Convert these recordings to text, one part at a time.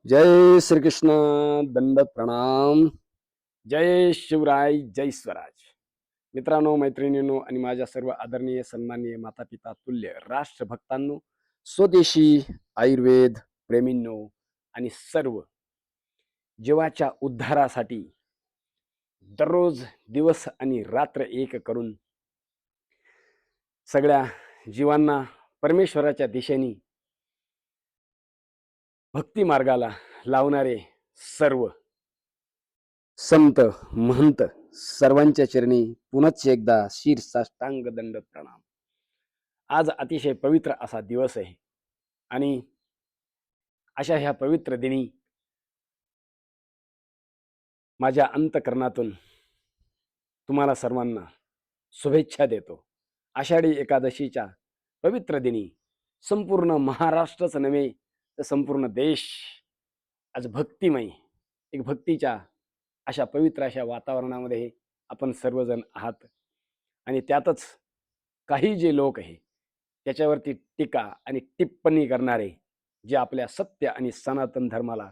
जय श्रीकृष्ण. दंड प्रणाम. जय शिवराय, जय स्वराज. मित्रांनो, मैत्रिणींनो आणि माझ्या सर्व आदरणीय सन्माननीय माता पिता तुल्य राष्ट्रभक्तांनो, स्वदेशी आयुर्वेद प्रेमींनो आणि सर्व जीवाच्या उद्धारासाठी दररोज दिवस आणि रात्र एक करून सगळ्या जीवांना परमेश्वराच्या दिशेने भक्ती मार्गाला लावणारे सर्व संत महंत सर्वांच्या चरणी पुनश्च एकदा शीर्षाष्टांग दंड प्रणाम. आज अतिशय पवित्र असा दिवस आहे आणि अशा ह्या पवित्र दिनी माझ्या अंतकरणातून तुम्हाला सर्वांना शुभेच्छा देतो. आषाढी एकादशीच्या पवित्र दिनी संपूर्ण महाराष्ट्रच नव्हे तर संपूर्ण देश आज भक्तिमय, एक भक्तीच्या अशा पवित्र अशा वातावरणामध्ये आपण सर्वजण आहात. आणि त्यातच काही जे लोक आहे त्याच्यावरती टीका आणि टिप्पणी करणारे, जे आपल्या सत्य आणि सनातन धर्माला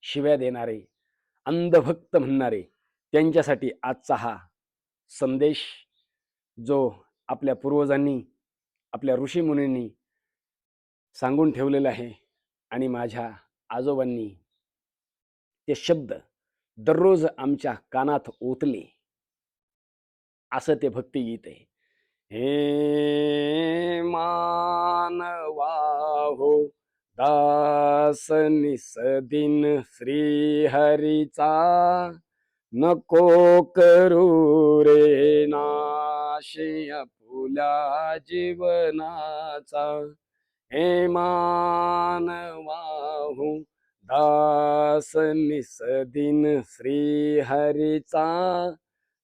शिव्या देणारे, अंधभक्त म्हणणारे, त्यांच्यासाठी आजचा हा संदेश जो आपल्या पूर्वजांनी, आपल्या ऋषीमुनींनी सांगून ठेवलेला आहे आणि माझ्या आजोबांनी ते शब्द दररोज आमच्या कानात ओतले, असं ते भक्तिगीत आहे. हे मानवा हो, दास निसदीन श्रीहरीचा, नको करू रे नाश आपल्या जीवनाचा. हे मानवा हो, दास निसदीन श्रीहरीचा,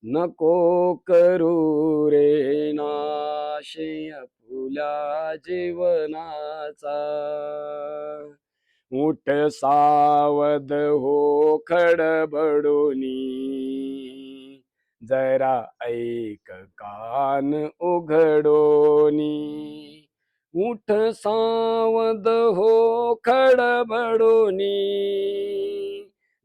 नको करू रे नाश आपल्या जीवनाचा. उठ सावध हो खडबडूनी, जरा ऐक कान उघडोनी. उठ सावध हो खडबडूनी,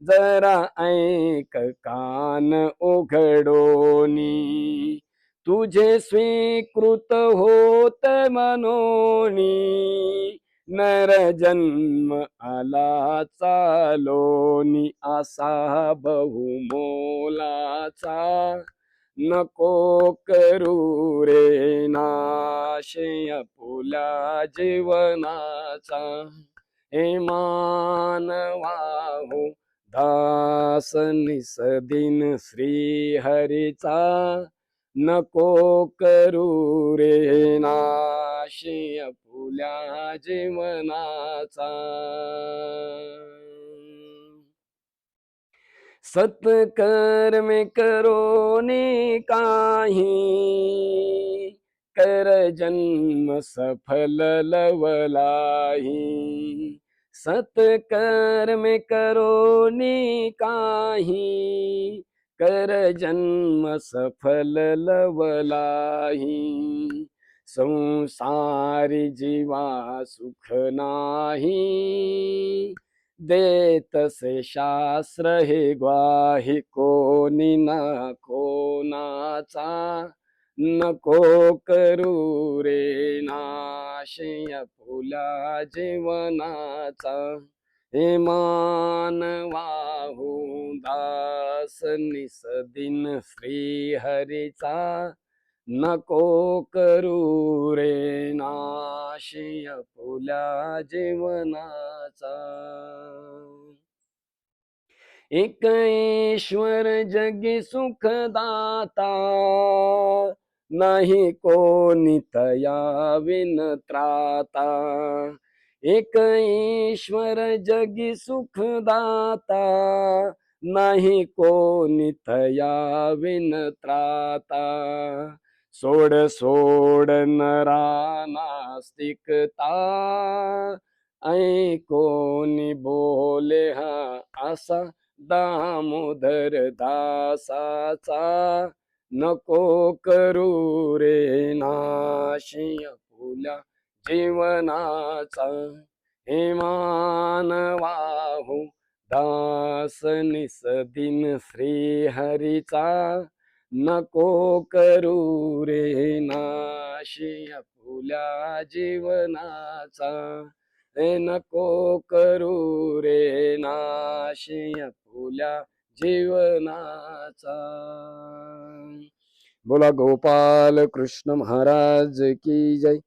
जरा ऐक कान उघडोनी. तुझे स्वीकृत होत मनोनी, नर जन्म आला चालोनी. असा बहुमोलाचा, नको करू रे नाश आपल्या जीवनाचा. हे मानवा हो, दास निसदीन श्रीहरीचा, नको करू रे नाश आपल्या जीवनाचा. सत्कर्मे करोनी काही, कर जन्म सफल लवलाही. सत्कर्मे करोनी काही, कर जन्म सफल लवलाही. संसारी जीवा सुख नाही, देतसे शास्त्र हे ग्वाही. कोणी ना कोणाचा, नको करू रे नाश आपल्या जीवनाचा. हे मानवा हो, दास निसदीन श्रीहरीचा, नको करू रे नाश आपल्या जीवनाचा. एक ईश्वर जगी सुखदाता, नाही कोणी तया विन त्राता. एक ईश्वर जगी सुखदाता, नाही कोणी तया विन त्राता. सोड सोड नरा नास्तिकता, ऐकोनी बोले हा असा दामोदर दासाचा. नको करू रे नाश आपल्या जीवनाचा. हे मानवाहू दास निसदिन श्री हरीचा, नको करू रे नाशी आपुल्या जीवनाचा. हे नको करू रे नाशी आपुल्या जीवनाचा. बोला गोपाल कृष्ण महाराज की जय.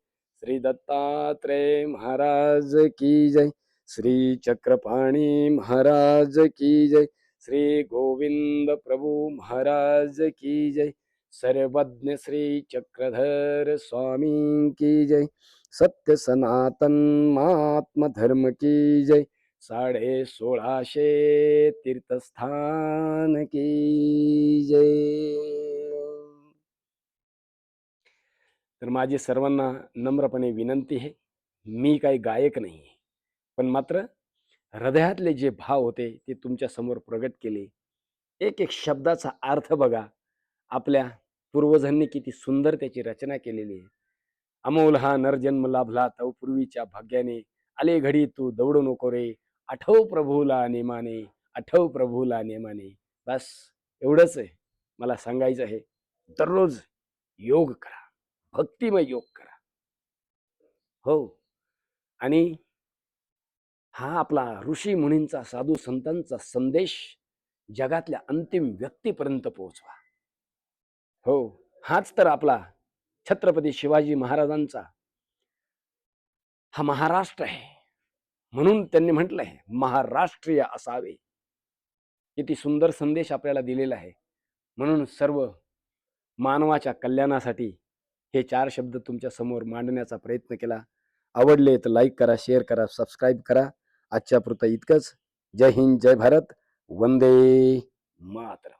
श्री दत्तात्रेय महाराज की जय. श्री चक्रपाणी महाराज की जय. श्री गोविंद प्रभु महाराज की जय. सर्वज्ञ श्री चक्रधर स्वामी की जय. सत्य सनातन महात्मा धर्म की जय. 1650 तीर्थस्थान की जय. तर माझी सर्वांना नम्रपणे विनंती आहे, मी काही गायक नाही आहे, पण मात्र हृदयातले जे भाव होते ते तुमच्या समोर प्रगट केले. एक एक शब्दाचा अर्थ बघा. आपल्या पूर्वजांनी किती सुंदर त्याची रचना केलेली आहे. अमोल हा नरजन्म लाभला तव पूर्वीच्या भाग्याने, आले घडी तू दौडू नको रे, आठव प्रभूला नेमाने, आठव प्रभूला नेमाने. बस एवढंच आहे मला सांगायचं आहे. दररोज योग करा, भक्तिमय योग करा. हो, आणि हा आपला ऋषी मुनींचा, साधू संतांचा संदेश जगातल्या अंतिम व्यक्तीपर्यंत पोहोचवा. हो, हाच तर आपला छत्रपती शिवाजी महाराजांचा हा महाराष्ट्र आहे. म्हणून त्यांनी म्हटलंय महाराष्ट्रीय असावे. किती सुंदर संदेश आपल्याला दिलेला आहे. म्हणून सर्व मानवाच्या कल्याणासाठी हे 4 शब्द तुमच्या समोर मांडण्याचा प्रयत्न केला. आवडले तर लाईक करा, शेअर करा, सबस्क्राईब करा. आजच्या पुरतं इतकंच. जय हिंद, जय भारत, वंदे मातरम.